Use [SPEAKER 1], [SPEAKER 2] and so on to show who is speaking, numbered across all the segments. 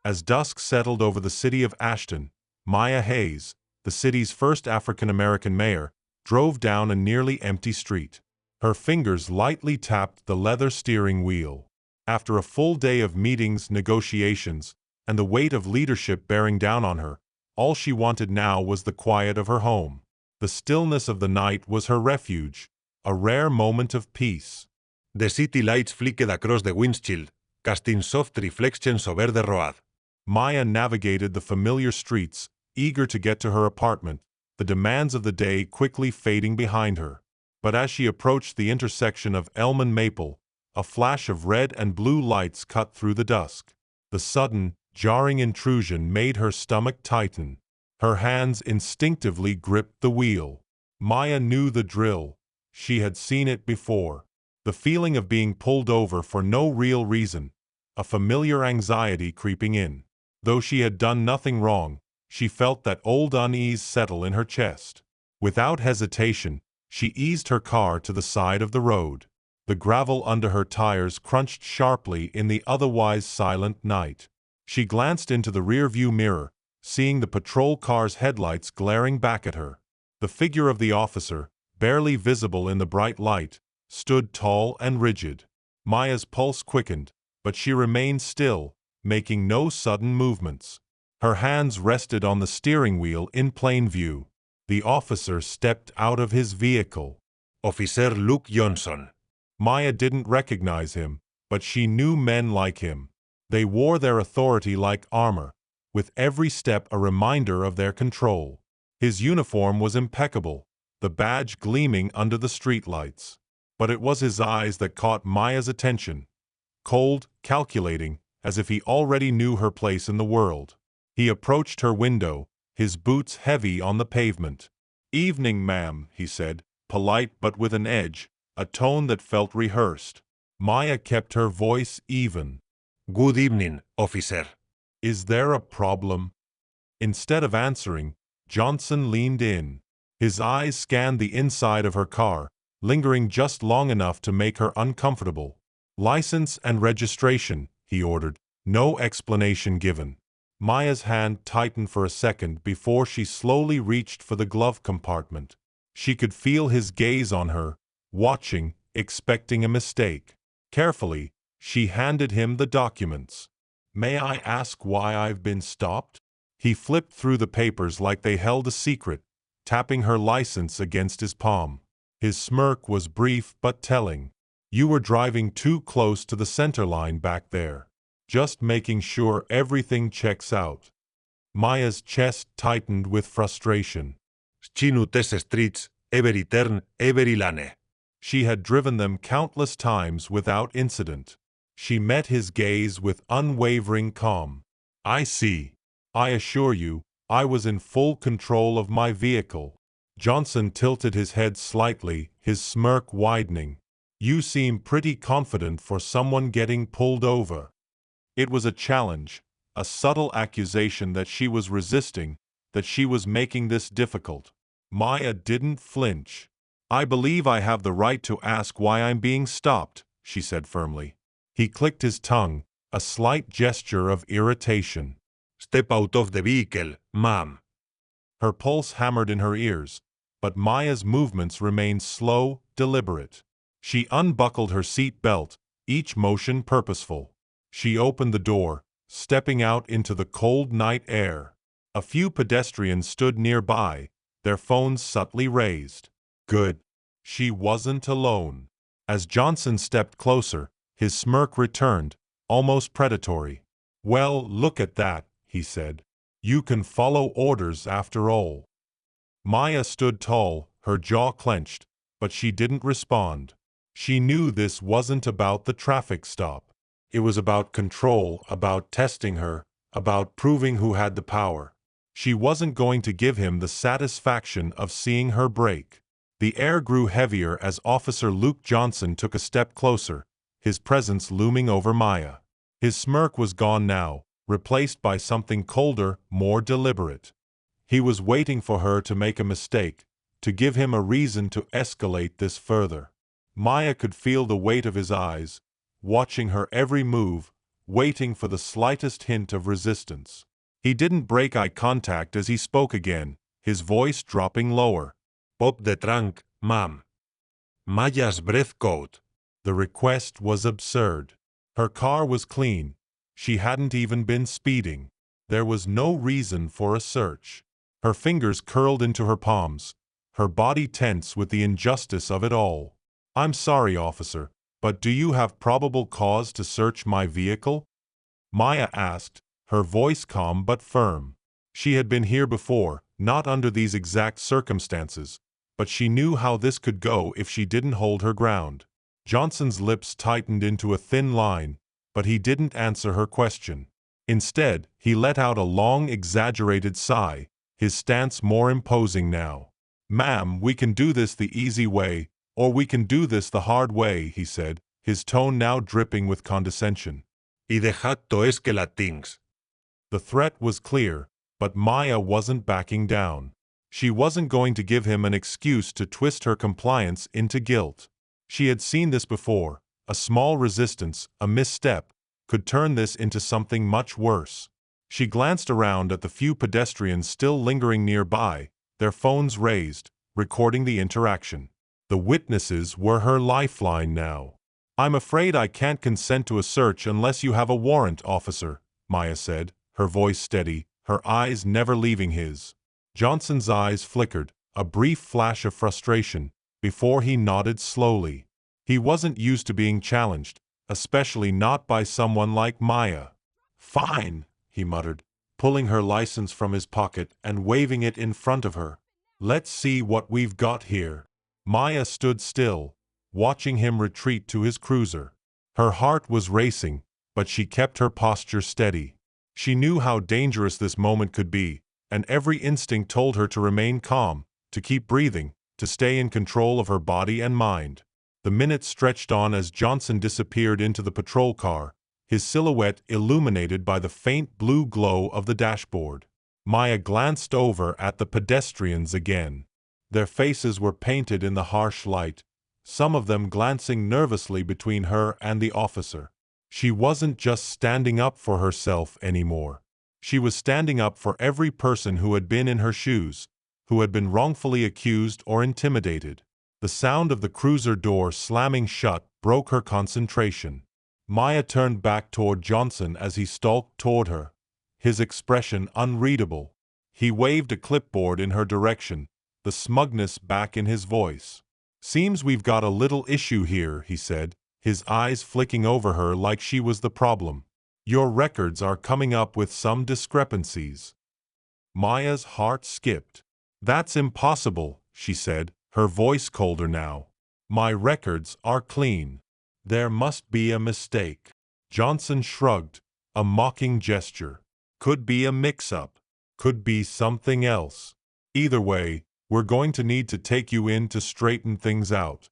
[SPEAKER 1] As dusk settled over the city of Ashton, Maya Hayes, the city's first African-American mayor, drove down a nearly empty street. Her fingers lightly tapped the leather steering wheel. After a full day of meetings, negotiations, and the weight of leadership bearing down on her, all she wanted now was the quiet of her home. The stillness of the night was her refuge, a rare moment of peace.
[SPEAKER 2] The city lights flickered across the windshield, casting soft reflections over the road.
[SPEAKER 1] Maya navigated the familiar streets, eager to get to her apartment, the demands of the day quickly fading behind her. But as she approached the intersection of Elm and Maple, a flash of red and blue lights cut through the dusk. The sudden, jarring intrusion made her stomach tighten. Her hands instinctively gripped the wheel. Maya knew the drill. She had seen it before. The feeling of being pulled over for no real reason, a familiar anxiety creeping in. Though she had done nothing wrong, she felt that old unease settle in her chest. Without hesitation, she eased her car to the side of the road. The gravel under her tires crunched sharply in the otherwise silent night. She glanced into the rearview mirror, seeing the patrol car's headlights glaring back at her. The figure of the officer, barely visible in the bright light, stood tall and rigid. Maya's pulse quickened, but she remained still, making no sudden movements. Her hands rested on the steering wheel in plain view. The officer stepped out of his vehicle.
[SPEAKER 2] Officer Luke Johnson.
[SPEAKER 1] Maya didn't recognize him, but she knew men like him. They wore their authority like armor, with every step a reminder of their control. His uniform was impeccable, the badge gleaming under the streetlights. But it was his eyes that caught Maya's attention. Cold, calculating, as if he already knew her place in the world. He approached her window, his boots heavy on the pavement. "Evening, ma'am," he said, polite but with an edge, a tone that felt rehearsed. Maya kept her voice even.
[SPEAKER 2] "Good evening, officer."
[SPEAKER 1] "Is there a problem?" Instead of answering, Johnson leaned in. His eyes scanned the inside of her car, lingering just long enough to make her uncomfortable. "License and registration," he ordered, no explanation given. Maya's hand tightened for a second before she slowly reached for the glove compartment. She could feel his gaze on her, watching, expecting a mistake. Carefully, she handed him the documents. "May I ask why I've been stopped?" He flipped through the papers like they held a secret, tapping her license against his palm. His smirk was brief but telling. "You were driving too close to the center line back there. Just making sure everything checks out." Maya's chest tightened with frustration.
[SPEAKER 2] Chinutes streets, every turn, every lane.
[SPEAKER 1] She had driven them countless times without incident. She met his gaze with unwavering calm. "I see. I assure you, I was in full control of my vehicle." Johnson tilted his head slightly, his smirk widening. "You seem pretty confident for someone getting pulled over." It was a challenge, a subtle accusation that she was resisting, that she was making this difficult. Maya didn't flinch. "I believe I have the right to ask why I'm being stopped," she said firmly. He clicked his tongue, a slight gesture of irritation.
[SPEAKER 2] "Step out of the vehicle, ma'am."
[SPEAKER 1] Her pulse hammered in her ears, but Maya's movements remained slow, deliberate. She unbuckled her seat belt, each motion purposeful. She opened the door, stepping out into the cold night air. A few pedestrians stood nearby, their phones subtly raised. Good. She wasn't alone. As Johnson stepped closer, his smirk returned, almost predatory. "Well, look at that," he said. "You can follow orders after all." Maya stood tall, her jaw clenched, but she didn't respond. She knew this wasn't about the traffic stop. It was about control, about testing her, about proving who had the power. She wasn't going to give him the satisfaction of seeing her break. The air grew heavier as Officer Luke Johnson took a step closer, his presence looming over Maya. His smirk was gone now, replaced by something colder, more deliberate. He was waiting for her to make a mistake, to give him a reason to escalate this further. Maya could feel the weight of his eyes, watching her every move, waiting for the slightest hint of resistance. He didn't break eye contact as he spoke again, his voice dropping lower.
[SPEAKER 2] Pop the trunk, ma'am. Maya's breath coat.
[SPEAKER 1] The request was absurd. Her car was clean. She hadn't even been speeding. There was no reason for a search. Her fingers curled into her palms, her body tense with the injustice of it all. "I'm sorry, officer, but do you have probable cause to search my vehicle?" Maya asked, her voice calm but firm. She had been here before, not under these exact circumstances, but she knew how this could go if she didn't hold her ground. Johnson's lips tightened into a thin line, but he didn't answer her question. Instead, he let out a long, exaggerated sigh, his stance more imposing now. "Ma'am, we can do this the easy way, or we can do this the hard way," he said, his tone now dripping with condescension.
[SPEAKER 2] Y dejad to es que la tings.
[SPEAKER 1] The threat was clear, but Maya wasn't backing down. She wasn't going to give him an excuse to twist her compliance into guilt. She had seen this before. A small resistance, a misstep, could turn this into something much worse. She glanced around at the few pedestrians still lingering nearby, their phones raised, recording the interaction. The witnesses were her lifeline now. "I'm afraid I can't consent to a search unless you have a warrant, officer," Maya said, her voice steady, her eyes never leaving his. Johnson's eyes flickered, a brief flash of frustration, before he nodded slowly. He wasn't used to being challenged, especially not by someone like Maya. "Fine," he muttered, pulling her license from his pocket and waving it in front of her. "Let's see what we've got here." Maya stood still, watching him retreat to his cruiser. Her heart was racing, but she kept her posture steady. She knew how dangerous this moment could be, and every instinct told her to remain calm, to keep breathing, to stay in control of her body and mind. The minutes stretched on as Johnson disappeared into the patrol car, his silhouette illuminated by the faint blue glow of the dashboard. Maya glanced over at the pedestrians again. Their faces were painted in the harsh light, some of them glancing nervously between her and the officer. She wasn't just standing up for herself anymore. She was standing up for every person who had been in her shoes, who had been wrongfully accused or intimidated. The sound of the cruiser door slamming shut broke her concentration. Maya turned back toward Johnson as he stalked toward her, his expression unreadable. He waved a clipboard in her direction, the smugness back in his voice. "Seems we've got a little issue here," he said, his eyes flicking over her like she was the problem. "Your records are coming up with some discrepancies." Maya's heart skipped. "That's impossible," she said, her voice colder now. "My records are clean. There must be a mistake." Johnson shrugged, a mocking gesture. "Could be a mix-up. Could be something else. Either way, we're going to need to take you in to straighten things out."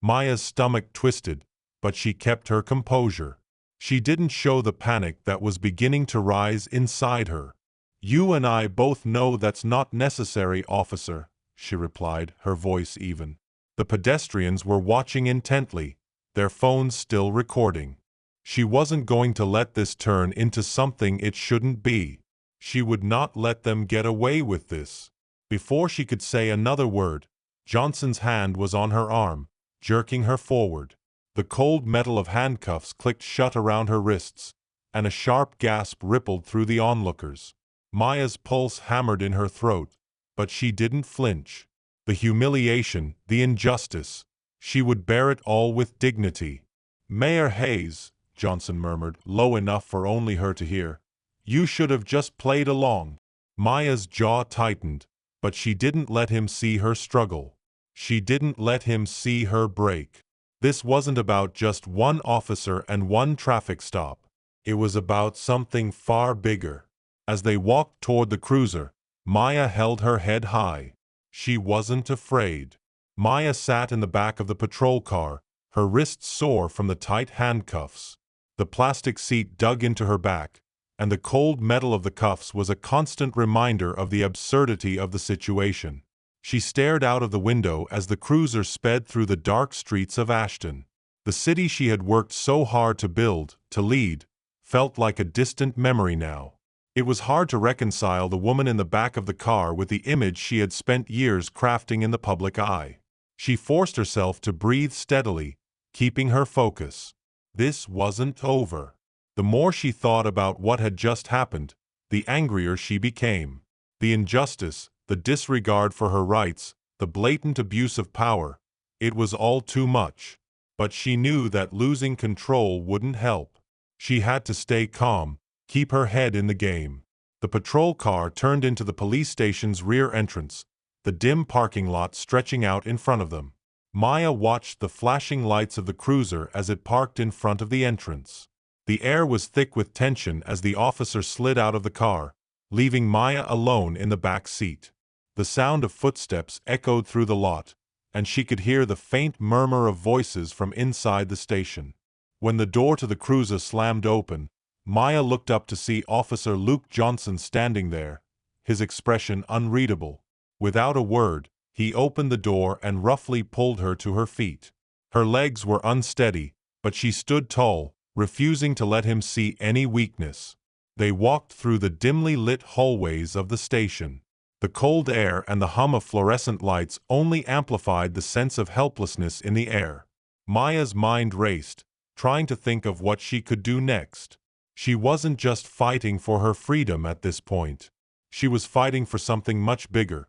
[SPEAKER 1] Maya's stomach twisted, but she kept her composure. She didn't show the panic that was beginning to rise inside her. "You and I both know that's not necessary, officer," she replied, her voice even. The pedestrians were watching intently, their phones still recording. She wasn't going to let this turn into something it shouldn't be. She would not let them get away with this. Before she could say another word, Johnson's hand was on her arm, jerking her forward. The cold metal of handcuffs clicked shut around her wrists, and a sharp gasp rippled through the onlookers. Maya's pulse hammered in her throat, but she didn't flinch. The humiliation, the injustice, she would bear it all with dignity. "Mayor Hayes," Johnson murmured, low enough for only her to hear, "you should have just played along." Maya's jaw tightened, but she didn't let him see her struggle. She didn't let him see her break. This wasn't about just one officer and one traffic stop. It was about something far bigger. As they walked toward the cruiser, Maya held her head high. She wasn't afraid. Maya sat in the back of the patrol car, her wrists sore from the tight handcuffs. The plastic seat dug into her back, and the cold metal of the cuffs was a constant reminder of the absurdity of the situation. She stared out of the window as the cruiser sped through the dark streets of Ashton. The city she had worked so hard to build, to lead, felt like a distant memory now. It was hard to reconcile the woman in the back of the car with the image she had spent years crafting in the public eye. She forced herself to breathe steadily, keeping her focus. This wasn't over. The more she thought about what had just happened, the angrier she became. The injustice, the disregard for her rights, the blatant abuse of power, it was all too much. But she knew that losing control wouldn't help. She had to stay calm, keep her head in the game. The patrol car turned into the police station's rear entrance, the dim parking lot stretching out in front of them. Maya watched the flashing lights of the cruiser as it parked in front of the entrance. The air was thick with tension as the officer slid out of the car, leaving Maya alone in the back seat. The sound of footsteps echoed through the lot, and she could hear the faint murmur of voices from inside the station. When the door to the cruiser slammed open, Maya looked up to see Officer Luke Johnson standing there, his expression unreadable. Without a word, he opened the door and roughly pulled her to her feet. Her legs were unsteady, but she stood tall, refusing to let him see any weakness. They walked through the dimly lit hallways of the station. The cold air and the hum of fluorescent lights only amplified the sense of helplessness in the air. Maya's mind raced, trying to think of what she could do next. She wasn't just fighting for her freedom at this point. She was fighting for something much bigger.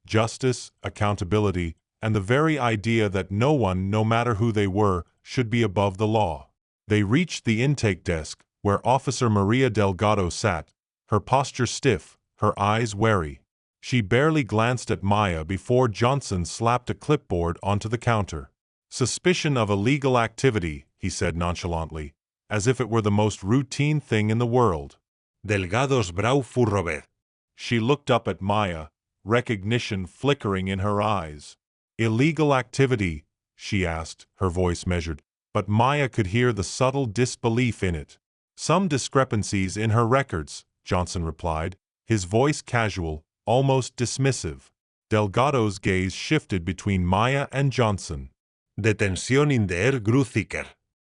[SPEAKER 1] Justice, accountability, and the very idea that no one, no matter who they were, should be above the law. They reached the intake desk, where Officer Maria Delgado sat, her posture stiff, her eyes wary. She barely glanced at Maya before Johnson slapped a clipboard onto the counter. "Suspicion of illegal activity," he said nonchalantly, as if it were the most routine thing in the world.
[SPEAKER 2] Delgado's brow furrowed.
[SPEAKER 1] She looked up at Maya, recognition flickering in her eyes. "Illegal activity?" she asked, her voice measured, but Maya could hear the subtle disbelief in it. "Some discrepancies in her records," Johnson replied, his voice casual, almost dismissive. Delgado's gaze shifted between Maya and Johnson.
[SPEAKER 2] The tension in the air grew thicker.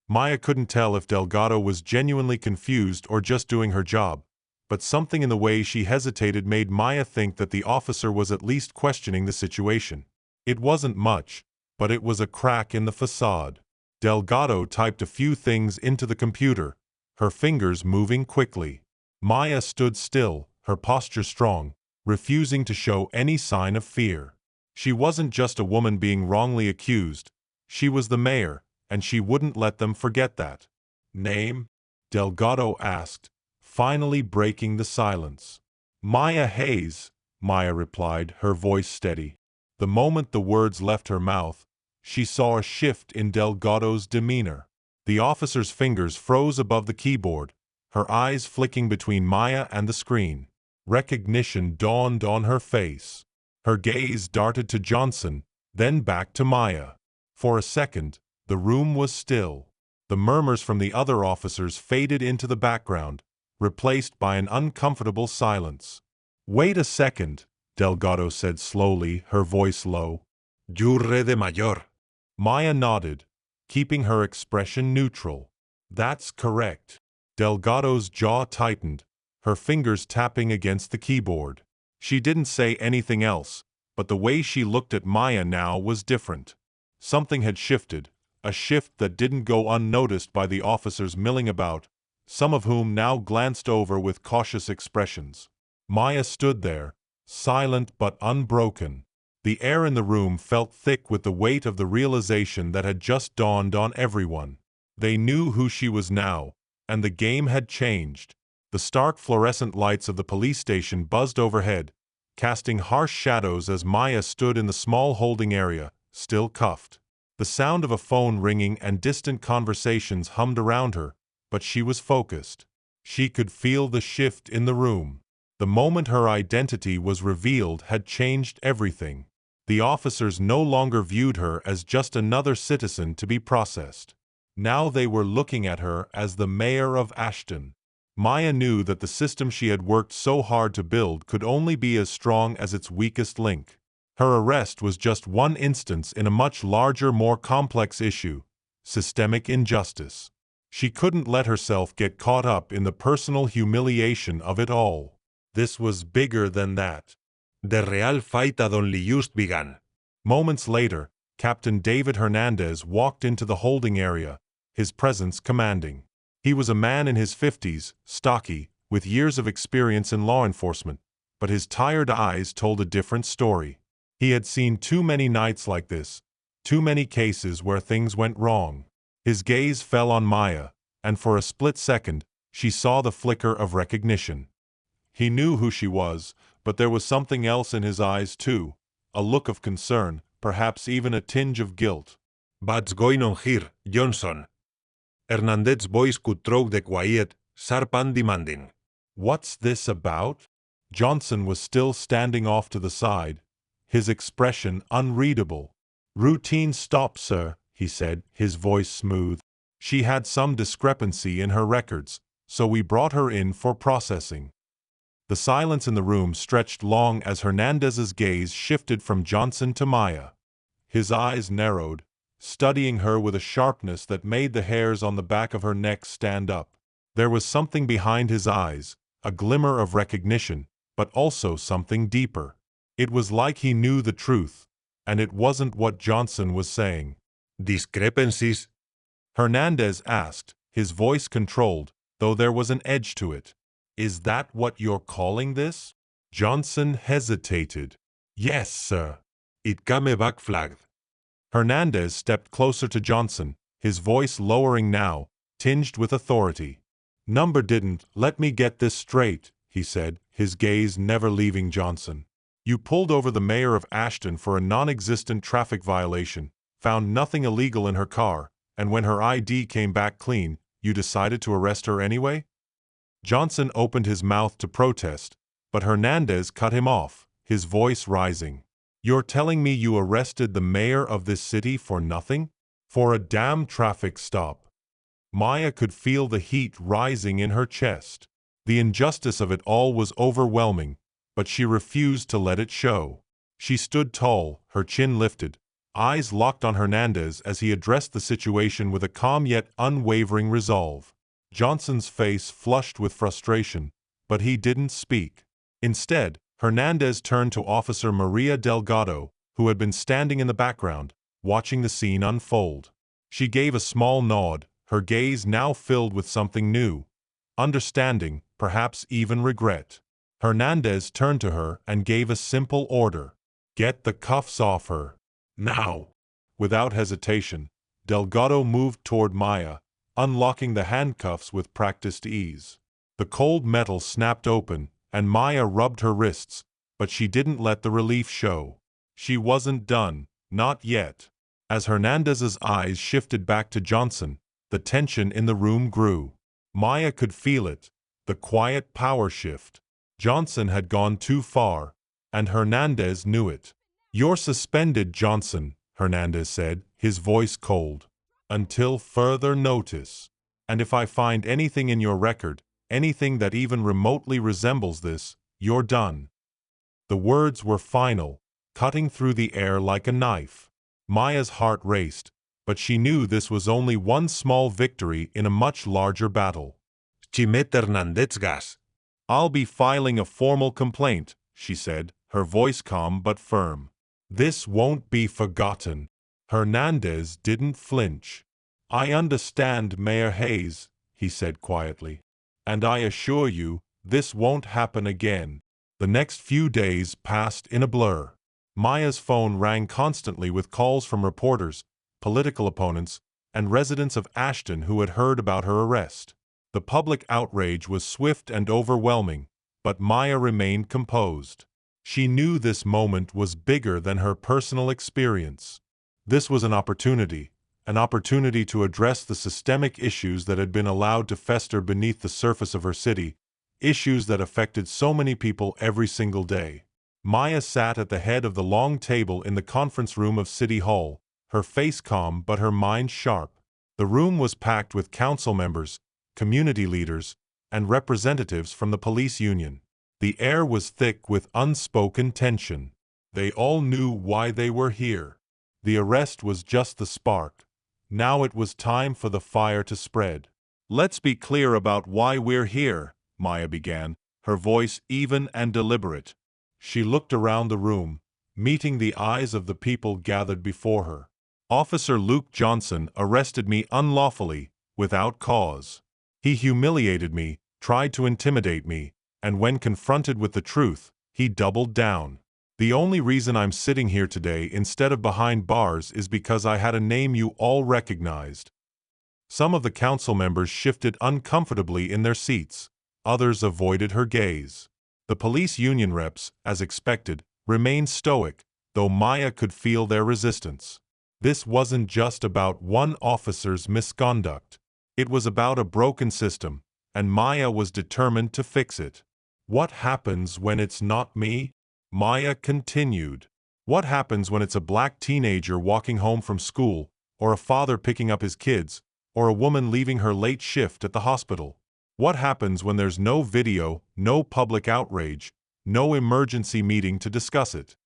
[SPEAKER 1] Maya couldn't tell if Delgado was genuinely confused or just doing her job, but something in the way she hesitated made Maya think that the officer was at least questioning the situation. It wasn't much, but it was a crack in the facade. Delgado typed a few things into the computer, her fingers moving quickly. Maya stood still, her posture strong, refusing to show any sign of fear. She wasn't just a woman being wrongly accused. She was the mayor, and she wouldn't let them forget that. "Name?" Delgado asked, finally breaking the silence. "Maya Hayes," Maya replied, her voice steady. The moment the words left her mouth, she saw a shift in Delgado's demeanor. The officer's fingers froze above the keyboard, her eyes flicking between Maya and the screen. Recognition dawned on her face. Her gaze darted to Johnson, then back to Maya. For a second, the room was still. The murmurs from the other officers faded into the background, replaced by an uncomfortable silence. "Wait a second," Delgado said slowly, her voice low.
[SPEAKER 2] "Jurre de mayor."
[SPEAKER 1] Maya nodded, keeping her expression neutral. "That's correct." Delgado's jaw tightened, her fingers tapping against the keyboard. She didn't say anything else, but the way she looked at Maya now was different. Something had shifted, a shift that didn't go unnoticed by the officers milling about, some of whom now glanced over with cautious expressions. Maya stood there, silent but unbroken. The air in the room felt thick with the weight of the realization that had just dawned on everyone. They knew who she was now, and the game had changed. The stark fluorescent lights of the police station buzzed overhead, casting harsh shadows as Maya stood in the small holding area, still cuffed. The sound of a phone ringing and distant conversations hummed around her, but she was focused. She could feel the shift in the room. The moment her identity was revealed had changed everything. The officers no longer viewed her as just another citizen to be processed. Now they were looking at her as the mayor of Ashton. Maya knew that the system she had worked so hard to build could only be as strong as its weakest link. Her arrest was just one instance in a much larger, more complex issue: systemic injustice. She couldn't let herself get caught up in the personal humiliation of it all. This was bigger than that.
[SPEAKER 2] The real fight had only just begun.
[SPEAKER 1] Moments later, Captain David Hernandez walked into the holding area, his presence commanding. He was a man in his 50s, stocky, with years of experience in law enforcement, but his tired eyes told a different story. He had seen too many nights like this, too many cases where things went wrong. His gaze fell on Maya, and for a split second, she saw the flicker of recognition. He knew who she was, but there was something else in his eyes too, a look of concern, perhaps even a tinge of guilt.
[SPEAKER 2] What's going on here, Johnson? Hernandez's voice could throw the quiet, sharp and demanding.
[SPEAKER 1] What's this about? Johnson was still standing off to the side, his expression unreadable. Routine stop, sir, he said, his voice smooth. She had some discrepancy in her records, so we brought her in for processing. The silence in the room stretched long as Hernandez's gaze shifted from Johnson to Maya. His eyes narrowed, studying her with a sharpness that made the hairs on the back of her neck stand up. There was something behind his eyes, a glimmer of recognition, but also something deeper. It was like he knew the truth, and it wasn't what Johnson was saying.
[SPEAKER 2] Discrepancies?
[SPEAKER 1] Hernandez asked, his voice controlled, though there was an edge to it. Is that what you're calling this? Johnson hesitated. Yes, sir.
[SPEAKER 2] It came back flagged.
[SPEAKER 1] Hernandez stepped closer to Johnson, his voice lowering now, tinged with authority. Number didn't, let me get this straight, he said, his gaze never leaving Johnson. You pulled over the mayor of Ashton for a non-existent traffic violation, found nothing illegal in her car, and when her ID came back clean, you decided to arrest her anyway? Johnson opened his mouth to protest, but Hernandez cut him off, his voice rising. You're telling me you arrested the mayor of this city for nothing? For a damn traffic stop. Maya could feel the heat rising in her chest. The injustice of it all was overwhelming, but she refused to let it show. She stood tall, her chin lifted, eyes locked on Hernandez as he addressed the situation with a calm yet unwavering resolve. Johnson's face flushed with frustration, but he didn't speak. Instead, Hernandez turned to Officer Maria Delgado, who had been standing in the background, watching the scene unfold. She gave a small nod, her gaze now filled with something new. Understanding, perhaps even regret. Hernandez turned to her and gave a simple order. Get the cuffs off her. Now. Without hesitation, Delgado moved toward Maya, unlocking the handcuffs with practiced ease. The cold metal snapped open, and Maya rubbed her wrists, but she didn't let the relief show. She wasn't done, not yet. As Hernandez's eyes shifted back to Johnson, the tension in the room grew. Maya could feel it, the quiet power shift. Johnson had gone too far, and Hernandez knew it. You're suspended, Johnson, Hernandez said, his voice cold. Until further notice. And if I find anything in your record, anything that even remotely resembles this, you're done. The words were final, cutting through the air like a knife. Maya's heart raced, but she knew this was only one small victory in a much larger battle.
[SPEAKER 2] She met Hernandez's gas.
[SPEAKER 1] I'll be filing a formal complaint, she said, her voice calm but firm. This won't be forgotten. Hernandez didn't flinch. I understand, Mayor Hayes, he said quietly. And I assure you, this won't happen again. The next few days passed in a blur. Maya's phone rang constantly with calls from reporters, political opponents, and residents of Ashton who had heard about her arrest. The public outrage was swift and overwhelming, but Maya remained composed. She knew this moment was bigger than her personal experience. This was an opportunity to address the systemic issues that had been allowed to fester beneath the surface of her city, issues that affected so many people every single day. Maya sat at the head of the long table in the conference room of City Hall, her face calm but her mind sharp. The room was packed with council members, community leaders, and representatives from the police union. The air was thick with unspoken tension. They all knew why they were here. The arrest was just the spark. Now it was time for the fire to spread. Let's be clear about why we're here, Maya began, her voice even and deliberate. She looked around the room, meeting the eyes of the people gathered before her. Officer Luke Johnson arrested me unlawfully, without cause. He humiliated me, tried to intimidate me, and when confronted with the truth, he doubled down. The only reason I'm sitting here today instead of behind bars is because I had a name you all recognized. Some of the council members shifted uncomfortably in their seats. Others avoided her gaze. The police union reps, as expected, remained stoic, though Maya could feel their resistance. This wasn't just about one officer's misconduct. It was about a broken system, and Maya was determined to fix it. What happens when it's not me? Maya continued. What happens when it's a black teenager walking home from school, or a father picking up his kids, or a woman leaving her late shift at the hospital? What happens when there's no video, no public outrage, no emergency meeting to discuss it?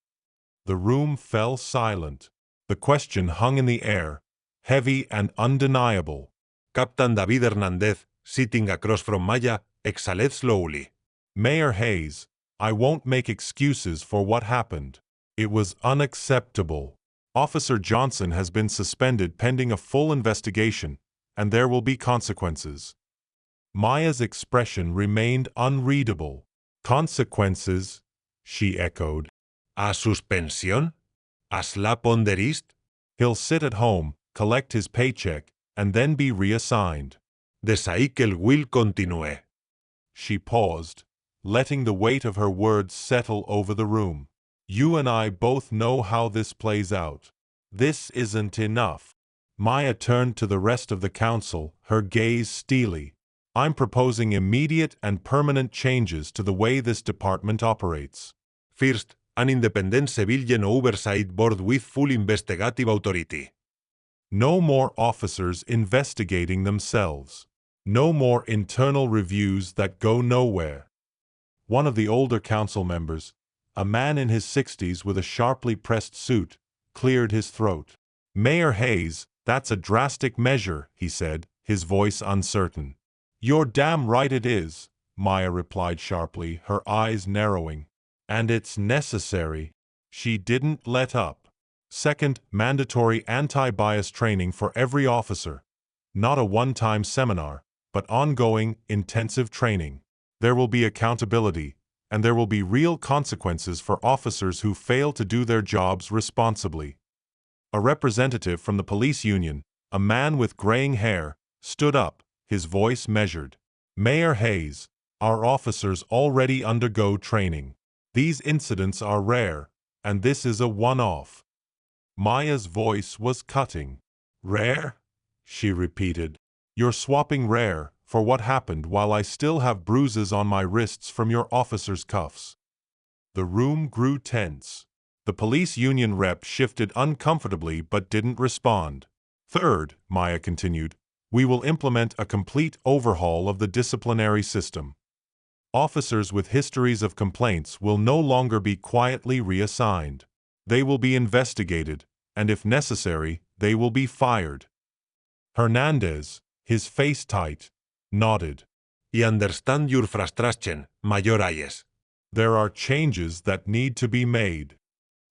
[SPEAKER 1] The room fell silent. The question hung in the air, heavy and undeniable.
[SPEAKER 2] Captain David Hernandez, sitting across from Maya, exhaled slowly.
[SPEAKER 1] Mayor Hayes, I won't make excuses for what happened. It was unacceptable. Officer Johnson has been suspended pending a full investigation, and there will be consequences. Maya's expression remained unreadable. Consequences, she echoed.
[SPEAKER 2] A suspensión? As la ponderist?
[SPEAKER 1] He'll sit at home, collect his paycheck, and then be reassigned.
[SPEAKER 2] De ahí que el will continue.
[SPEAKER 1] She paused, letting the weight of her words settle over the room. You and I both know how this plays out. This isn't enough. Maya turned to the rest of the council, her gaze steely. I'm proposing immediate and permanent changes to the way this department operates.
[SPEAKER 2] First, an independent civilian oversight board with full investigative authority.
[SPEAKER 1] No more officers investigating themselves. No more internal reviews that go nowhere. One of the older council members, a man in his 60s with a sharply pressed suit, cleared his throat. Mayor Hayes, that's a drastic measure, he said, his voice uncertain. You're damn right it is, Maya replied sharply, her eyes narrowing. And it's necessary. She didn't let up. Second, mandatory anti-bias training for every officer. Not a one-time seminar, but ongoing, intensive training. There will be accountability, and there will be real consequences for officers who fail to do their jobs responsibly. A representative from the police union, a man with graying hair, stood up, his voice measured. Mayor Hayes, our officers already undergo training. These incidents are rare, and this is a one-off. Maya's voice was cutting. Rare? She repeated. You're swapping rare for what happened while I still have bruises on my wrists from your officer's cuffs. The room grew tense. The police union rep shifted uncomfortably but didn't respond. Third, Maya continued, we will implement a complete overhaul of the disciplinary system. Officers with histories of complaints will no longer be quietly reassigned. They will be investigated, and if necessary, they will be fired. Hernandez, his face tight, nodded.
[SPEAKER 2] I understand your frustration, Mayor Hayes.
[SPEAKER 1] There are changes that need to be made.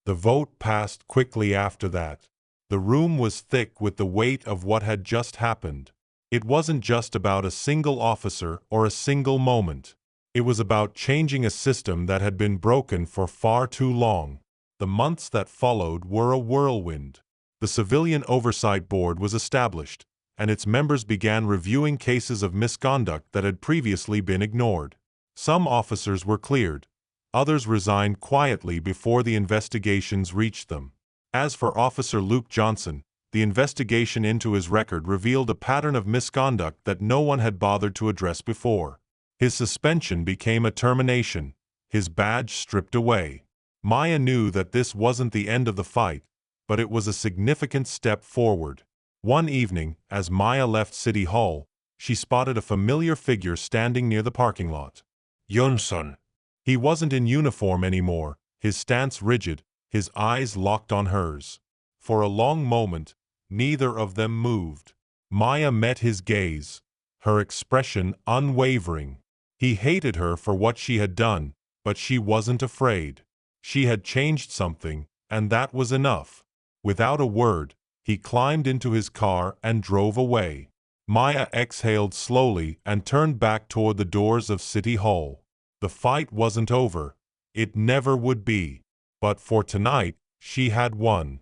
[SPEAKER 1] The vote passed quickly after that. The room was thick with the weight of what had just happened. It wasn't just about a single officer or a single moment. It was about changing a system that had been broken for far too long. The months that followed were a whirlwind. The Civilian Oversight Board was established, and its members began reviewing cases of misconduct that had previously been ignored. Some officers were cleared. Others resigned quietly before the investigations reached them. As for Officer Luke Johnson, the investigation into his record revealed a pattern of misconduct that no one had bothered to address before. His suspension became a termination, his badge stripped away. Maya knew that this wasn't the end of the fight, but it was a significant step forward. One evening, as Maya left City Hall, she spotted a familiar figure standing near the parking lot.
[SPEAKER 2] Johnson.
[SPEAKER 1] He wasn't in uniform anymore, his stance rigid, his eyes locked on hers. For a long moment, neither of them moved. Maya met his gaze. her expression unwavering. He hated her for what she had done, but she wasn't afraid. She had changed something, and that was enough. Without a word, he climbed into his car and drove away. Maya exhaled slowly and turned back toward the doors of City Hall. The fight wasn't over. It never would be. But for tonight, she had won.